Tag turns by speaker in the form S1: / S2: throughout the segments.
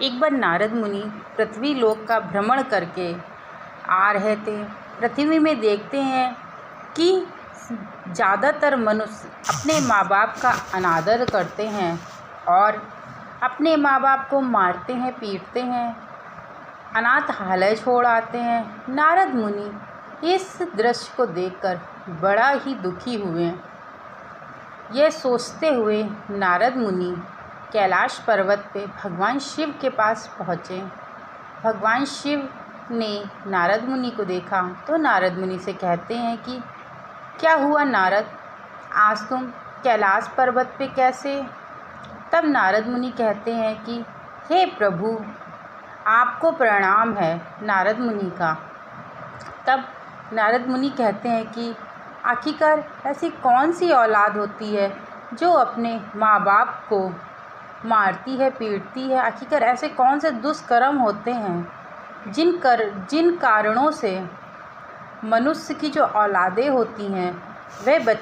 S1: एक बार नारद मुनि पृथ्वी लोक का भ्रमण करके आ रहे थे। पृथ्वी में देखते हैं कि ज़्यादातर मनुष्य अपने माँ बाप का अनादर करते हैं और अपने माँ बाप को मारते हैं, पीटते हैं, अनाथालय छोड़ आते हैं। नारद मुनि इस दृश्य को देखकर बड़ा ही दुखी हुए। यह सोचते हुए नारद मुनि कैलाश पर्वत पे भगवान शिव के पास पहुँचे। भगवान शिव ने नारद मुनि को देखा तो नारद मुनि से कहते हैं कि क्या हुआ नारद, आज तुम कैलाश पर्वत पे कैसे? तब नारद मुनि कहते हैं कि हे प्रभु, आपको प्रणाम है। नारद मुनि का तब नारद मुनि कहते हैं कि आखिरकार ऐसी कौन सी औलाद होती है जो अपने माँ बाप को मारती है, पीटती है? आखिरकार ऐसे कौन से दुष्कर्म होते हैं जिन कारणों से मनुष्य की जो औलादें होती हैं वह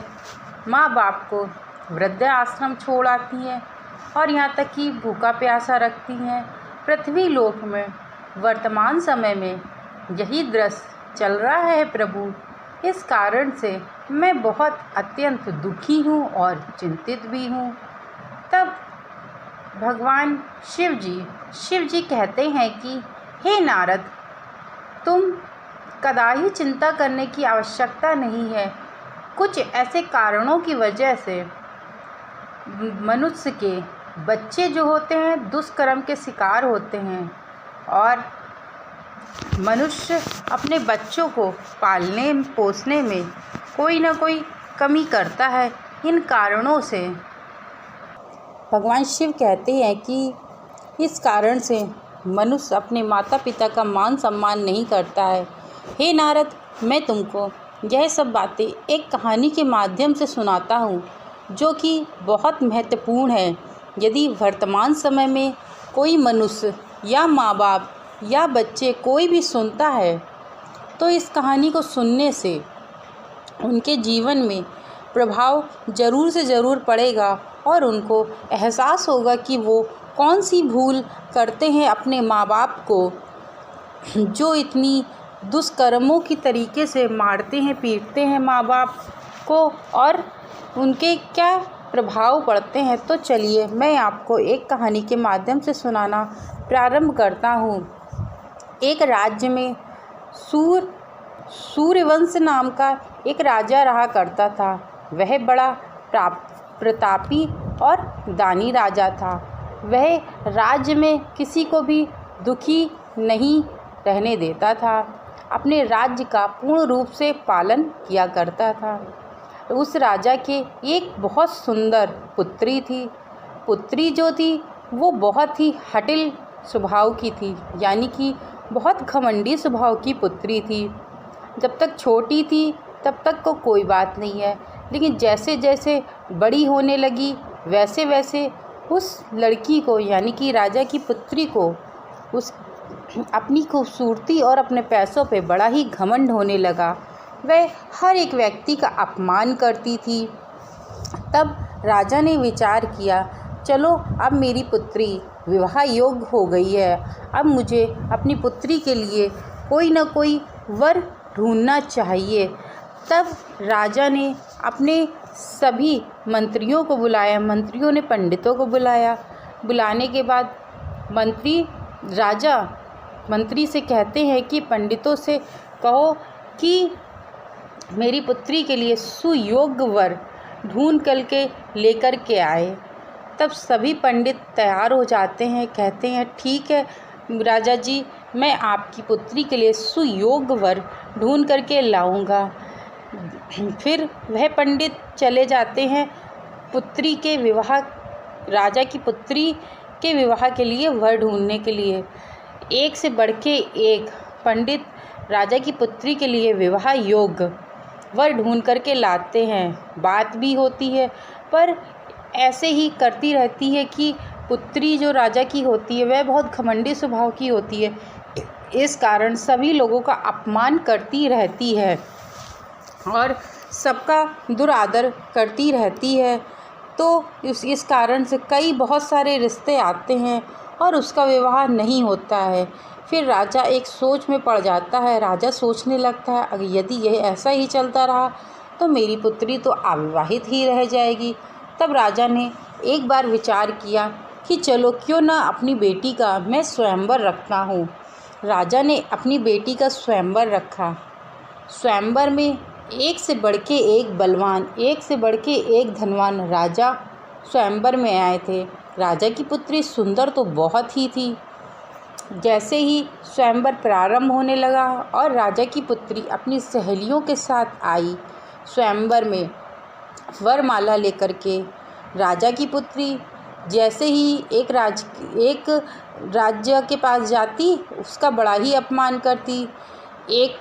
S1: माँ बाप को वृद्ध आश्रम छोड़ आती हैं और यहाँ तक कि भूखा प्यासा रखती हैं। पृथ्वी लोक में वर्तमान समय में यही दृश्य चल रहा है प्रभु। इस कारण से मैं बहुत अत्यंत दुखी हूँ और चिंतित भी हूँ। तब भगवान शिव जी कहते हैं कि हे नारद, तुम कदापि चिंता करने की आवश्यकता नहीं है। कुछ ऐसे कारणों की वजह से मनुष्य के बच्चे जो होते हैं दुष्कर्म के शिकार होते हैं और मनुष्य अपने बच्चों को पालने पोसने में कोई ना कोई कमी करता है। इन कारणों से भगवान शिव कहते हैं कि इस कारण से मनुष्य अपने माता पिता का मान सम्मान नहीं करता है। हे नारद, मैं तुमको यह सब बातें एक कहानी के माध्यम से सुनाता हूँ जो कि बहुत महत्वपूर्ण है। यदि वर्तमान समय में कोई मनुष्य या माँ बाप या बच्चे कोई भी सुनता है तो इस कहानी को सुनने से उनके जीवन में प्रभाव ज़रूर से ज़रूर पड़ेगा और उनको एहसास होगा कि वो कौन सी भूल करते हैं अपने माँ बाप को, जो इतनी दुष्कर्मों की तरीके से मारते हैं, पीटते हैं माँ बाप को और उनके क्या प्रभाव पड़ते हैं। तो चलिए मैं आपको एक कहानी के माध्यम से सुनाना प्रारंभ करता हूँ। एक राज्य में सूर्यवंश नाम का एक राजा रहा करता था। वह बड़ा प्रतापी और दानी राजा था। वह राज्य में किसी को भी दुखी नहीं रहने देता था। अपने राज्य का पूर्ण रूप से पालन किया करता था। उस राजा के एक बहुत सुंदर पुत्री थी। पुत्री जो थी वो बहुत ही हटिल स्वभाव की थी, यानी कि बहुत घमंडी स्वभाव की पुत्री थी। जब तक छोटी थी तब तक को कोई बात नहीं है, लेकिन जैसे जैसे बड़ी होने लगी वैसे वैसे उस लड़की को, यानी कि राजा की पुत्री को, उस अपनी खूबसूरती और अपने पैसों पे बड़ा ही घमंड होने लगा। वह हर एक व्यक्ति का अपमान करती थी। तब राजा ने विचार किया, चलो अब मेरी पुत्री विवाह योग्य हो गई है, अब मुझे अपनी पुत्री के लिए कोई ना कोई वर ढूंढना चाहिए। तब राजा ने अपने सभी मंत्रियों को बुलाया। मंत्रियों ने पंडितों को बुलाया। बुलाने के बाद मंत्री से कहते हैं कि पंडितों से कहो कि मेरी पुत्री के लिए सुयोग्य वर ढूंढ करके लेकर के आए। तब सभी पंडित तैयार हो जाते हैं, कहते हैं ठीक है राजा जी, मैं आपकी पुत्री के लिए सुयोग्य वर ढूंढ करके लाऊंगा। फिर वह पंडित चले जाते हैं राजा की पुत्री के विवाह के लिए वर ढूंढने के लिए। एक से बढ़ के एक पंडित राजा की पुत्री के लिए विवाह योग्य वर ढूंढ करके लाते हैं। बात भी होती है, पर ऐसे ही करती रहती है कि पुत्री जो राजा की होती है वह बहुत घमंडी स्वभाव की होती है। इस कारण सभी लोगों का अपमान करती रहती है और सबका दुरादर करती रहती है। तो इस कारण से बहुत सारे रिश्ते आते हैं और उसका विवाह नहीं होता है। फिर राजा एक सोच में पड़ जाता है। राजा सोचने लगता है, अगर यदि यह ऐसा ही चलता रहा तो मेरी पुत्री तो अविवाहित ही रह जाएगी। तब राजा ने एक बार विचार किया कि चलो क्यों ना अपनी बेटी का मैं स्वयंवर रखता हूँ। राजा ने अपनी बेटी का स्वयंवर रखा। स्वयंवर में एक से बढ़ के एक बलवान, एक से बढ़ के एक धनवान राजा स्वयंवर में आए थे। राजा की पुत्री सुंदर तो बहुत ही थी। जैसे ही स्वयंवर प्रारंभ होने लगा और राजा की पुत्री अपनी सहेलियों के साथ आई स्वयंवर में वरमाला लेकर के, राजा की पुत्री जैसे ही एक राज्य के पास जाती उसका बड़ा ही अपमान करती। एक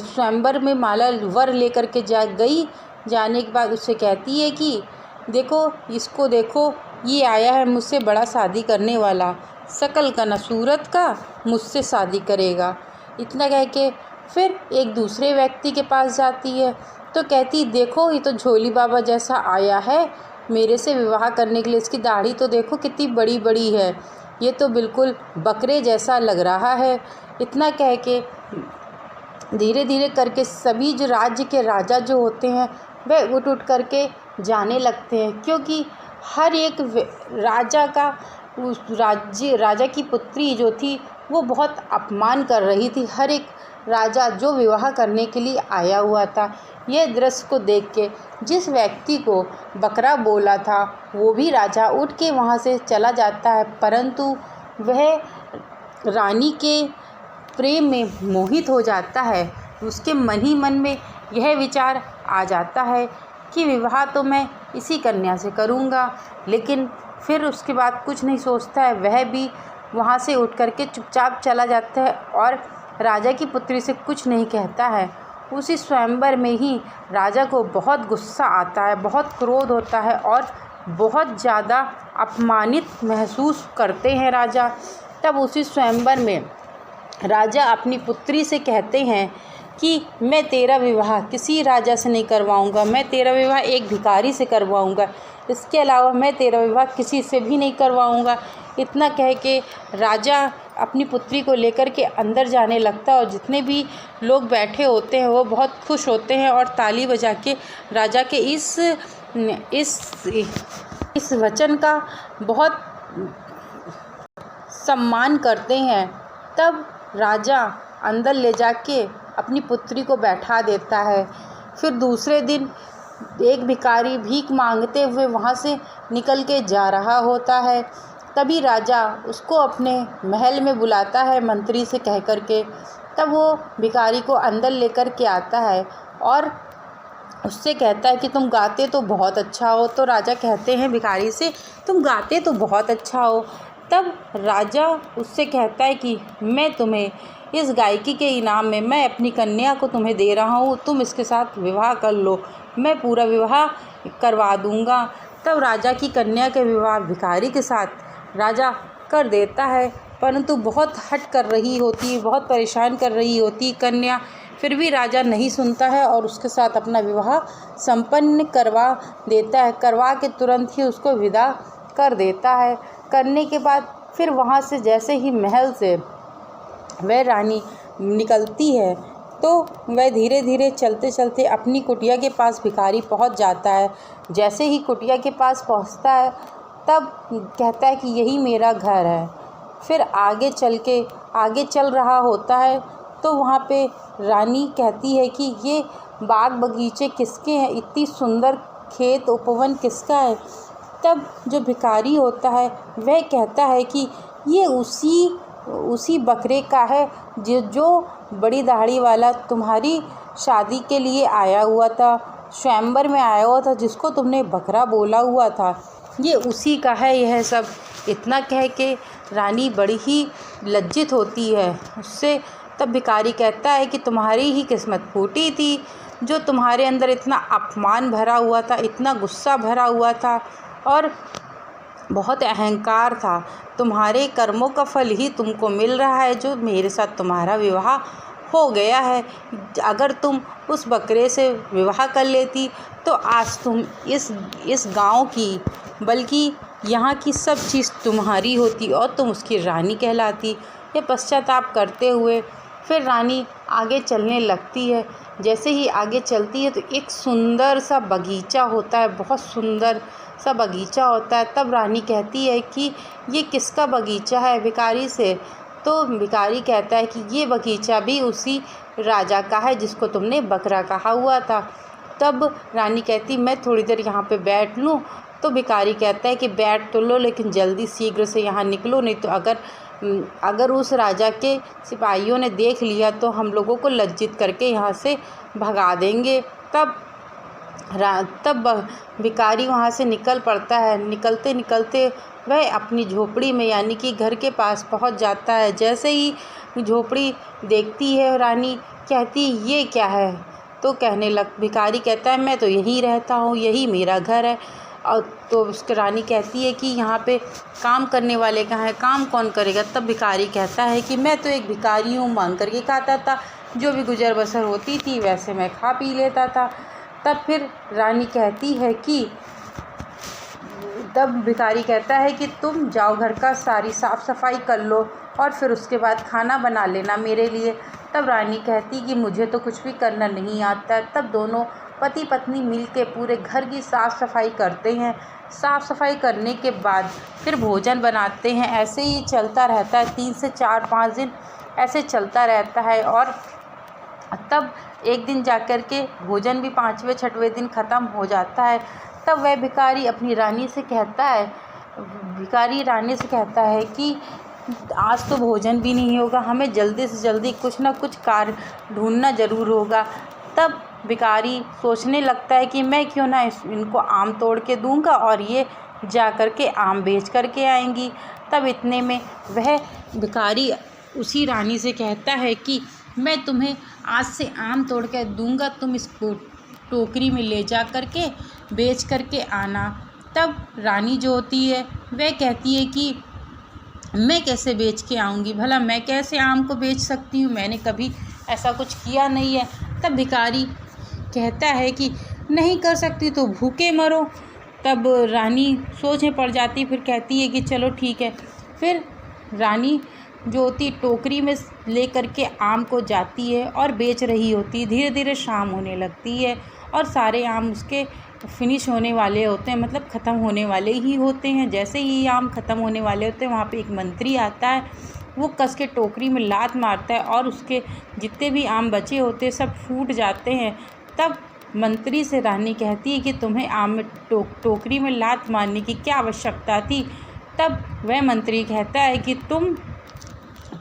S1: स्वयंवर में माला वर लेकर के जाने के बाद उससे कहती है कि देखो, इसको देखो, ये आया है मुझसे बड़ा शादी करने वाला, शकल का न सूरत का, मुझसे शादी करेगा। इतना कह के फिर एक दूसरे व्यक्ति के पास जाती है तो कहती, देखो ये तो झोली बाबा जैसा आया है मेरे से विवाह करने के लिए, इसकी दाढ़ी तो देखो कितनी बड़ी बड़ी है, ये तो बिल्कुल बकरे जैसा लग रहा है। इतना कह के धीरे धीरे करके सभी जो राज्य के राजा जो होते हैं वह उठ करके जाने लगते हैं, क्योंकि हर एक राजा का उस राजा की पुत्री जो थी वो बहुत अपमान कर रही थी हर एक राजा जो विवाह करने के लिए आया हुआ था। यह दृश्य को देख के जिस व्यक्ति को बकरा बोला था वो भी राजा उठ के वहाँ से चला जाता है, परंतु वह रानी के प्रेम में मोहित हो जाता है। उसके मन ही मन में यह विचार आ जाता है कि विवाह तो मैं इसी कन्या से करूँगा, लेकिन फिर उसके बाद कुछ नहीं सोचता है। वह भी वहाँ से उठ करके चुपचाप चला जाता है और राजा की पुत्री से कुछ नहीं कहता है। उसी स्वयंवर में ही राजा को बहुत गुस्सा आता है, बहुत क्रोध होता है और बहुत ज़्यादा अपमानित महसूस करते हैं राजा। तब उसी स्वयंवर में राजा अपनी पुत्री से कहते हैं कि मैं तेरा विवाह किसी राजा से नहीं करवाऊंगा, मैं तेरा विवाह एक भिखारी से करवाऊंगा, इसके अलावा मैं तेरा विवाह किसी से भी नहीं करवाऊंगा। इतना कह के राजा अपनी पुत्री को लेकर के अंदर जाने लगता है और जितने भी लोग बैठे होते हैं वो बहुत खुश होते हैं और ताली बजा के राजा के इस वचन का बहुत सम्मान करते हैं। तब राजा अंदर ले जाके अपनी पुत्री को बैठा देता है। फिर दूसरे दिन एक भिखारी भीख मांगते हुए वहाँ से निकल के जा रहा होता है। तभी राजा उसको अपने महल में बुलाता है मंत्री से कह कर के। तब वो भिखारी को अंदर लेकर के आता है और उससे कहता है कि तुम गाते तो बहुत अच्छा हो। तो राजा कहते हैं भिखारी से, तुम गाते तो बहुत अच्छा हो। तब राजा उससे कहता है कि मैं तुम्हें इस गायकी के इनाम में मैं अपनी कन्या को तुम्हें दे रहा हूँ, तुम इसके साथ विवाह कर लो, मैं पूरा विवाह करवा दूँगा। तब राजा की कन्या के विवाह भिखारी के साथ राजा कर देता है, परंतु बहुत हट कर रही होती है, बहुत परेशान कर रही होती कन्या। फिर भी राजा नहीं सुनता है और उसके साथ अपना विवाह संपन्न करवा देता है। करवा के तुरंत ही उसको विदा कर देता है। करने के बाद फिर वहाँ से जैसे ही महल से वह रानी निकलती है तो वह धीरे धीरे चलते चलते अपनी कुटिया के पास भिखारी पहुँच जाता है। जैसे ही कुटिया के पास पहुँचता है तब कहता है कि यही मेरा घर है। फिर आगे चल रहा होता है तो वहाँ पे रानी कहती है कि ये बाग बगीचे किसके हैं, इतनी सुंदर खेत उपवन किसका है। तब जो भिखारी होता है वह कहता है कि ये उसी बकरे का है जो बड़ी दाढ़ी वाला तुम्हारी शादी के लिए आया हुआ था, स्वयंवर में आया हुआ था, जिसको तुमने बकरा बोला हुआ था, ये उसी का है यह सब। इतना कह के रानी बड़ी ही लज्जित होती है उससे। तब भिखारी कहता है कि तुम्हारी ही किस्मत फूटी थी, जो तुम्हारे अंदर इतना अपमान भरा हुआ था, इतना गुस्सा भरा हुआ था और बहुत अहंकार था, तुम्हारे कर्मों का फल ही तुमको मिल रहा है, जो मेरे साथ तुम्हारा विवाह हो गया है। अगर तुम उस बकरे से विवाह कर लेती तो आज तुम इस गांव की बल्कि यहाँ की सब चीज़ तुम्हारी होती और तुम उसकी रानी कहलाती। ये पश्चाताप करते हुए फिर रानी आगे चलने लगती है। जैसे ही आगे चलती है तो एक सुंदर सा बगीचा होता है, बहुत सुंदर सा बगीचा होता है। तब रानी कहती है कि ये किसका बगीचा है भिखारी से। तो भिखारी कहता है कि ये बगीचा भी उसी राजा का है जिसको तुमने बकरा कहा हुआ था। तब रानी कहती मैं थोड़ी देर यहाँ पे बैठ लूँ। तो भिखारी कहता है कि बैठ तो लो, लेकिन जल्दी शीघ्र से यहाँ निकलो, नहीं तो अगर उस राजा के सिपाहियों ने देख लिया तो हम लोगों को लज्जित करके यहाँ से भगा देंगे। तब भिखारी वहाँ से निकल पड़ता है। निकलते निकलते वह अपनी झोपड़ी में यानी कि घर के पास पहुँच जाता है। जैसे ही झोपड़ी देखती है रानी कहती ये क्या है। तो भिखारी कहता है मैं तो यहीं रहता हूँ, यही मेरा घर है। और तो उसकी रानी कहती है कि यहाँ पे काम करने वाले कहाँ हैं, काम कौन करेगा। तब भिखारी कहता है कि मैं तो एक भिखारी हूँ, मांग करके खाता था, जो भी गुजर बसर होती थी वैसे मैं खा पी लेता था। तब फिर रानी कहती है कि तब भिखारी कहता है कि तुम जाओ घर का सारी साफ़ सफाई कर लो और फिर उसके बाद खाना बना लेना मेरे लिए। तब रानी कहती कि मुझे तो कुछ भी करना नहीं आता है। तब दोनों पति पत्नी मिल के पूरे घर की साफ़ सफाई करते हैं। साफ़ सफाई करने के बाद फिर भोजन बनाते हैं। ऐसे ही चलता रहता है, 3 से 4-5 दिन ऐसे चलता रहता है। और तब एक दिन जाकर के भोजन भी 5वें 6वें दिन ख़त्म हो जाता है। तब वह भिखारी अपनी रानी से कहता है कि आज तो भोजन भी नहीं होगा, हमें जल्दी से जल्दी कुछ ना कुछ कार्य ढूंढना ज़रूर होगा। तब भिखारी सोचने लगता है कि मैं क्यों ना इनको आम तोड़ के दूंगा और ये जा कर के आम बेच कर के आएंगी। तब इतने में वह भिखारी उसी रानी से कहता है कि मैं तुम्हें आज से आम तोड़ के दूंगा, तुम इसको टोकरी में ले जा कर के बेच कर के आना। तब रानी जो होती है वह कहती है कि मैं कैसे बेच के आऊँगी, भला मैं कैसे आम को बेच सकती हूँ, मैंने कभी ऐसा कुछ किया नहीं है। तब भिखारी कहता है कि नहीं कर सकती तो भूखे मरो। तब रानी सोच में पड़ जाती, फिर कहती है कि चलो ठीक है। फिर रानी जो होती टोकरी में ले कर के आम को जाती है और बेच रही होती है। धीरे धीरे शाम होने लगती है और सारे आम उसके फिनिश होने वाले होते हैं, मतलब ख़त्म होने वाले ही होते हैं। जैसे ही आम ख़त्म होने वाले होते हैं वहाँ पे एक मंत्री आता है, वो कस के टोकरी में लात मारता है और उसके जितने भी आम बचे होते हैं सब फूट जाते हैं। तब मंत्री से रानी कहती है कि तुम्हें आम में टोकरी में लात मारने की क्या आवश्यकता थी। तब वह मंत्री कहता है कि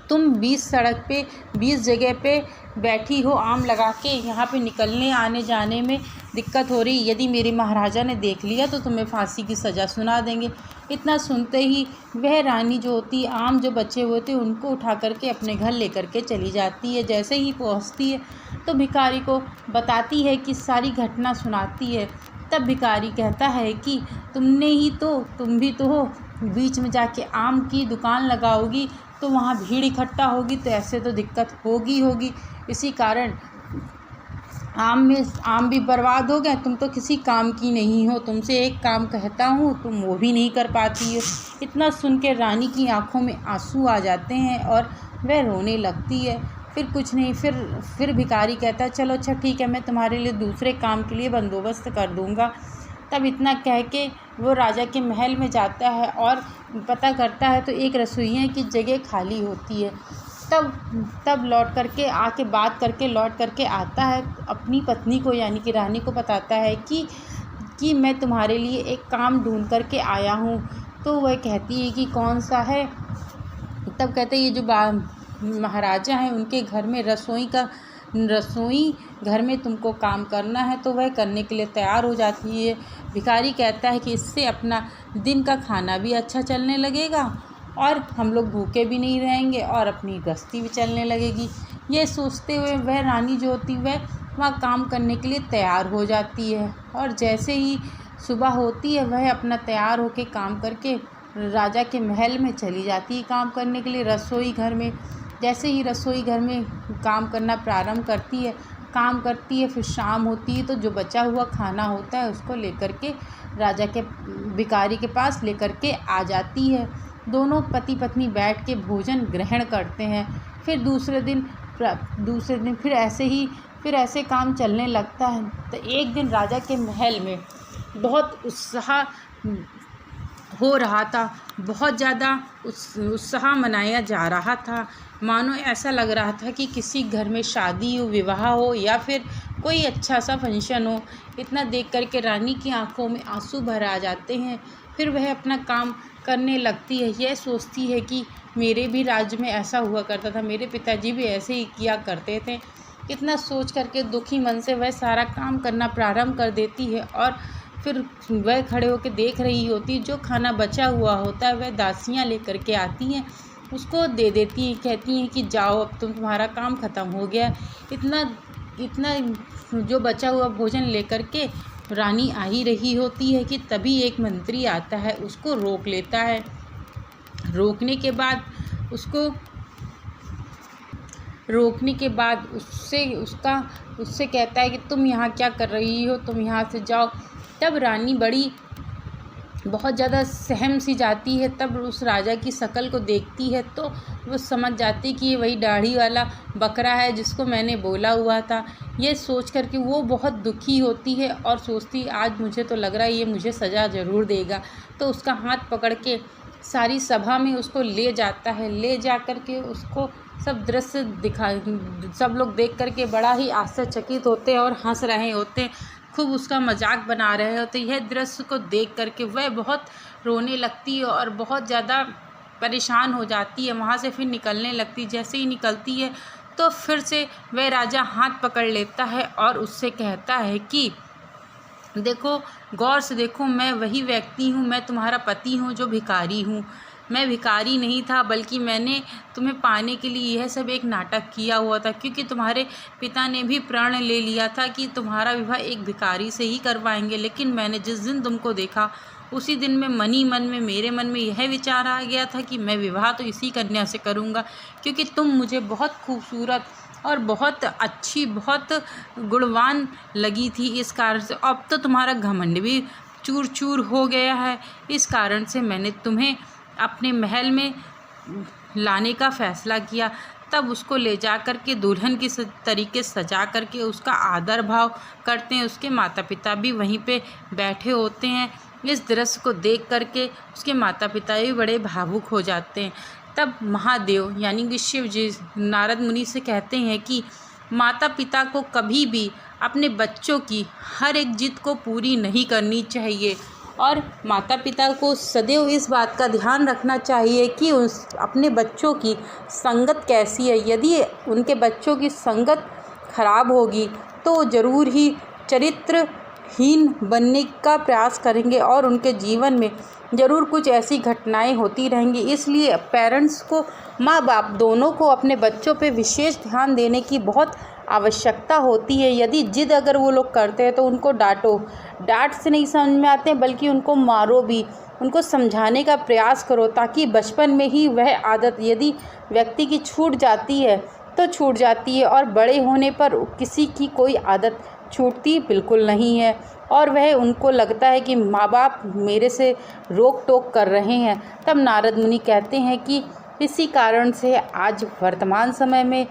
S1: तुम 20 सड़क पे 20 जगह पे बैठी हो आम लगा के, यहाँ पे निकलने आने जाने में दिक्कत हो रही, यदि मेरे महाराजा ने देख लिया तो तुम्हें फांसी की सज़ा सुना देंगे। इतना सुनते ही वह रानी जो होती आम जो बचे हुए थे उनको उठा करके अपने घर लेकर के चली जाती है। जैसे ही पहुँचती है तो भिखारी को बताती है कि सारी घटना सुनाती है। तब भिखारी कहता है कि तुम भी तो हो, बीच में जाके आम की दुकान लगाओगी तो वहाँ भीड़ इकट्ठा होगी, तो ऐसे तो दिक्कत होगी। इसी कारण आम भी बर्बाद हो गए। तुम तो किसी काम की नहीं हो, तुमसे एक काम कहता हूँ तुम वो भी नहीं कर पाती हो। इतना सुन के रानी की आंखों में आंसू आ जाते हैं और वह रोने लगती है। फिर कुछ नहीं, फिर भिखारी कहता है चलो अच्छा ठीक है, मैं तुम्हारे लिए दूसरे काम के लिए बंदोबस्त कर दूँगा। तब इतना कह के वो राजा के महल में जाता है और पता करता है तो एक रसोइये की जगह खाली होती है। तब लौट करके आके बात करके लौट करके आता है, अपनी पत्नी को यानी कि रानी को बताता है कि मैं तुम्हारे लिए एक काम ढूंढ करके आया हूँ। तो वह कहती है कि कौन सा है। तब कहते हैं ये जो महाराजा हैं उनके घर में रसोई घर में तुमको काम करना है। तो वह करने के लिए तैयार हो जाती है। भिखारी कहता है कि इससे अपना दिन का खाना भी अच्छा चलने लगेगा और हम लोग भूखे भी नहीं रहेंगे और अपनी गृहस्थी भी चलने लगेगी। ये सोचते हुए वह रानी जो होती वह वहाँ काम करने के लिए तैयार हो जाती है। और जैसे ही सुबह होती है वह अपना तैयार होकर काम करके राजा के महल में चली जाती है काम करने के लिए रसोई घर में। जैसे ही रसोई घर में काम करना प्रारंभ करती है काम करती है। फिर शाम होती है तो जो बचा हुआ खाना होता है उसको लेकर के राजा के भिखारी के पास लेकर के आ जाती है। दोनों पति पत्नी बैठ के भोजन ग्रहण करते हैं। फिर दूसरे दिन फिर ऐसे काम चलने लगता है। तो एक दिन राजा के महल में बहुत उत्साह हो रहा था, बहुत ज़्यादा उत्साह मनाया जा रहा था। मानो ऐसा लग रहा था कि किसी घर में शादी हो, विवाह हो या फिर कोई अच्छा सा फंक्शन हो। इतना देख कर के रानी की आंखों में आंसू भर आ जाते हैं। फिर वह अपना काम करने लगती है। यह सोचती है कि मेरे भी राज्य में ऐसा हुआ करता था, मेरे पिताजी भी ऐसे ही किया करते थे। इतना सोच करके दुखी मन से वह सारा काम करना प्रारंभ कर देती है। और फिर वह खड़े होकर देख रही होती है, जो खाना बचा हुआ होता है वह दासियां लेकर के आती हैं, उसको दे देती हैं, कहती हैं कि जाओ अब तुम्हारा काम ख़त्म हो गया। इतना जो बचा हुआ भोजन लेकर के रानी आ ही रही होती है कि तभी एक मंत्री आता है, उसको रोक लेता है। रोकने के बाद उससे कहता है कि तुम यहाँ क्या कर रही हो, तुम यहाँ से जाओ। तब रानी बहुत ज़्यादा सहम सी जाती है। तब उस राजा की शक्ल को देखती है तो वो समझ जाती कि ये वही दाढ़ी वाला बकरा है जिसको मैंने बोला हुआ था। ये सोच कर के वो बहुत दुखी होती है और सोचती आज मुझे तो लग रहा है ये मुझे सज़ा ज़रूर देगा। तो उसका हाथ पकड़ के सारी सभा में उसको ले जाता है। ले जा कर के उसको सब दृश्य सब लोग देख कर के बड़ा ही आश्चर्यचकित होते हैं और हंस रहे होते हैं, खूब उसका मजाक बना रहे होते। यह दृश्य को देख कर के वह बहुत रोने लगती है और बहुत ज़्यादा परेशान हो जाती है। वहाँ से फिर निकलने लगती। जैसे ही निकलती है तो फिर से वह राजा हाथ पकड़ लेता है और उससे कहता है कि देखो, गौर से देखो, मैं वही व्यक्ति हूँ, मैं तुम्हारा पति हूँ जो भिखारी हूँ। मैं भिखारी नहीं था, बल्कि मैंने तुम्हें पाने के लिए यह सब एक नाटक किया हुआ था, क्योंकि तुम्हारे पिता ने भी प्रण ले लिया था कि तुम्हारा विवाह एक भिखारी से ही करवाएंगे। लेकिन मैंने जिस दिन तुमको देखा उसी दिन में मेरे मन में यह विचार आ गया था कि मैं विवाह तो इसी कन्या से करूँगा, क्योंकि तुम मुझे बहुत खूबसूरत और बहुत अच्छी, बहुत गुणवान लगी थी। इस कारण से अब तो तुम्हारा घमंड भी चूर चूर हो गया है। इस कारण से मैंने तुम्हें अपने महल में लाने का फ़ैसला किया। तब उसको ले जा कर के दुल्हन की तरीके सजा करके उसका आदर भाव करते हैं। उसके माता पिता भी वहीं पे बैठे होते हैं। इस दृश्य को देख कर के उसके माता पिता भी बड़े भावुक हो जाते हैं। तब महादेव यानी कि शिव जी नारद मुनि से कहते हैं कि माता पिता को कभी भी अपने बच्चों की हर एक जिद को पूरी नहीं करनी चाहिए और माता पिता को सदैव इस बात का ध्यान रखना चाहिए कि अपने बच्चों की संगत कैसी है। यदि उनके बच्चों की संगत खराब होगी तो ज़रूर ही चरित्रहीन बनने का प्रयास करेंगे और उनके जीवन में ज़रूर कुछ ऐसी घटनाएं होती रहेंगी। इसलिए पेरेंट्स को, माँ बाप दोनों को अपने बच्चों पे विशेष ध्यान देने की बहुत आवश्यकता होती है। यदि जिद अगर वो लोग करते हैं तो उनको डांटो। डांट से नहीं समझ में आते हैं, बल्कि उनको मारो भी, उनको समझाने का प्रयास करो, ताकि बचपन में ही वह आदत यदि व्यक्ति की छूट जाती है तो छूट जाती है और बड़े होने पर किसी की कोई आदत छूटती बिल्कुल नहीं है और वह उनको लगता है कि माँ बाप मेरे से रोक टोक कर रहे हैं। तब नारद मुनि कहते हैं कि इसी कारण से आज वर्तमान समय में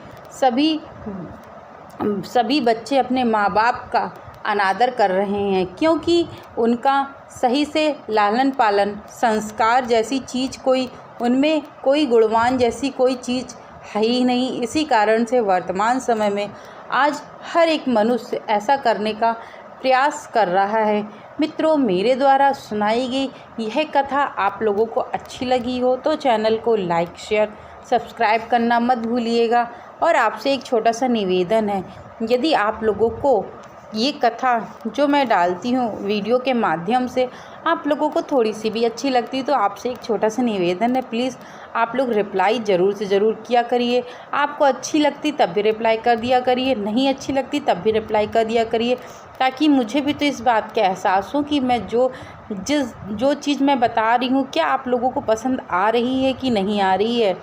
S1: सभी बच्चे अपने माँ बाप का अनादर कर रहे हैं, क्योंकि उनका सही से लालन पालन, संस्कार जैसी चीज़ उनमें कोई गुणवान जैसी कोई चीज़ है ही नहीं। इसी कारण से वर्तमान समय में आज हर एक मनुष्य ऐसा करने का प्रयास कर रहा है। मित्रों, मेरे द्वारा सुनाई गई यह कथा आप लोगों को अच्छी लगी हो तो चैनल को लाइक, शेयर, सब्सक्राइब करना मत भूलिएगा। और आपसे एक छोटा सा निवेदन है, यदि आप लोगों को ये कथा जो मैं डालती हूँ वीडियो के माध्यम से आप लोगों को थोड़ी सी भी अच्छी लगती है तो आपसे एक छोटा सा निवेदन है, प्लीज़ आप लोग रिप्लाई ज़रूर से ज़रूर किया करिए। आपको अच्छी लगती तब भी रिप्लाई कर दिया करिए, नहीं अच्छी लगती तब भी रिप्लाई कर दिया करिए, ताकि मुझे भी तो इस बात का एहसास हो कि मैं जो चीज़ मैं बता रही हूँ क्या आप लोगों को पसंद आ रही है कि नहीं आ रही है।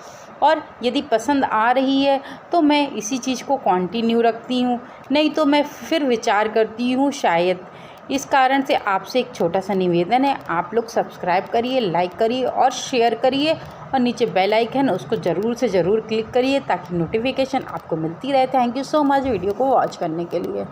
S1: और यदि पसंद आ रही है तो मैं इसी चीज़ को कंटिन्यू रखती हूँ, नहीं तो मैं फिर विचार करती हूँ शायद। इस कारण से आपसे एक छोटा सा निवेदन है, आप लोग सब्सक्राइब करिए, लाइक करिए और शेयर करिए, और नीचे बेल आइकन उसको ज़रूर से ज़रूर क्लिक करिए ताकि नोटिफिकेशन आपको मिलती रहे। Thank you so much video को वॉच करने के लिए।